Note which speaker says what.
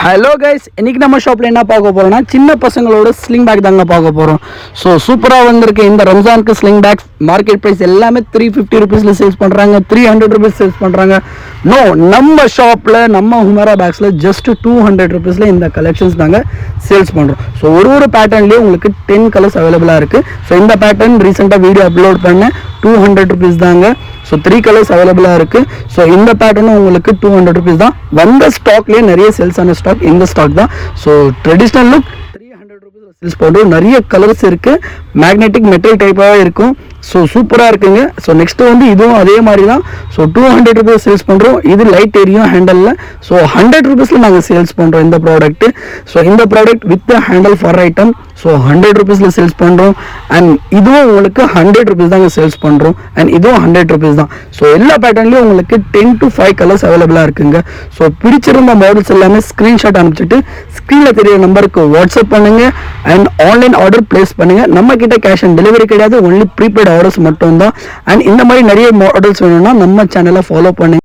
Speaker 1: Hello guys, இன்றைக்கி நம்ம ஷாப்பில் என்ன பார்க்க போகிறோம்னா சின்ன பசங்களோட ஸ்லிங் பேக் தாங்க பார்க்க போகிறோம். ஸோ சூப்பராக வந்திருக்கு இந்த ரம்ஜானுக்கு ஸ்லிங் பேக்ஸ். மார்க்கெட் ப்ரைஸ் எல்லாமே 350 ருபீஸில் சேல்ஸ் பண்ணுறாங்க, 300 ருபீஸ் சேல்ஸ் பண்ணுறாங்க. நோ, நம்ம ஷாப்பில் நம்ம ஹுமரா பேக்ஸில் ஜஸ்ட் 200 ருபீஸில் இந்த கலெக்ஷன்ஸ் நாங்கள் சேல்ஸ் பண்ணுறோம். ஸோ ஒரு பேட்டர்ன்லேயே உங்களுக்கு 10 கலர்ஸ் அவைலபிளாக இருக்குது. ஸோ இந்த பேட்டர்ன் ரீசெண்டாக வீடியோ அப்லோட் பண்ணேன், 200 ருபீஸ் தாங்க. ஸோ 3 கலர்ஸ் அவைலபிளாக இருக்குது. ஸோ இந்த பேட்டர்னும் உங்களுக்கு 200 ருபீஸ் தான். வந்த ஸ்டாக்லேயே நிறைய சேல்ஸ் ஆன ஸ்டாக் இந்த ஸ்டாக் தான். ஸோ ட்ரெடிஷ்னல் லுக் 300 ருபீஸில் சேல்ஸ் பண்ணுறோம். நிறைய கலர்ஸ் இருக்குது, மேக்னெட்டிக் மெட்டல் டைப்பாக இருக்கும். ஸோ சூப்பராக இருக்குங்க. ஸோ நெக்ஸ்ட்டு வந்து இதுவும் அதே மாதிரி தான். ஸோ 200 ருபீஸ் சேல்ஸ் பண்ணுறோம். இது லைட் எரியும் ஹேண்டலில். ஸோ 100 ருபீஸில் நாங்கள் சேல்ஸ் பண்ணுறோம் இந்த ப்ராடக்ட்டு. ஸோ இந்த product with handle for item. So 100 ருபீஸில் சேல்ஸ் பண்ணுறோம். அண்ட் இதுவும் உங்களுக்கு 100 ருபீஸ் தாங்க சேல்ஸ் பண்ணுறோம். அண்ட் இதுவும் 100 ருபீஸ் தான். ஸோ எல்லா பேட்டர்ன்லேயும் உங்களுக்கு 10 to 5 கலர்ஸ் அவைலபிளாக இருக்குங்க. ஸோ பிடிச்சிருந்த மாடல்ஸ் எல்லாமே ஸ்க்ரீன்ஷாட் அனுப்பிச்சிட்டு ஸ்க்ரீனில் தெரிய நம்பருக்கு வாட்ஸ்அப் பண்ணுங்கள் அண்ட் ஆன்லைன் ஆர்டர் பிளேஸ் பண்ணுங்கள். நம்ம கிட்ட கேஷ் ஆன் டெலிவரி கிடையாது, ஒன்லி ப்ரீபெய்ட் ஆர்டர்ஸ் மட்டும்தான். அண்ட் இந்த மாதிரி நிறைய மாடல்ஸ் வேணும்னா நம்ம சேனலை ஃபாலோ பண்ணுங்க.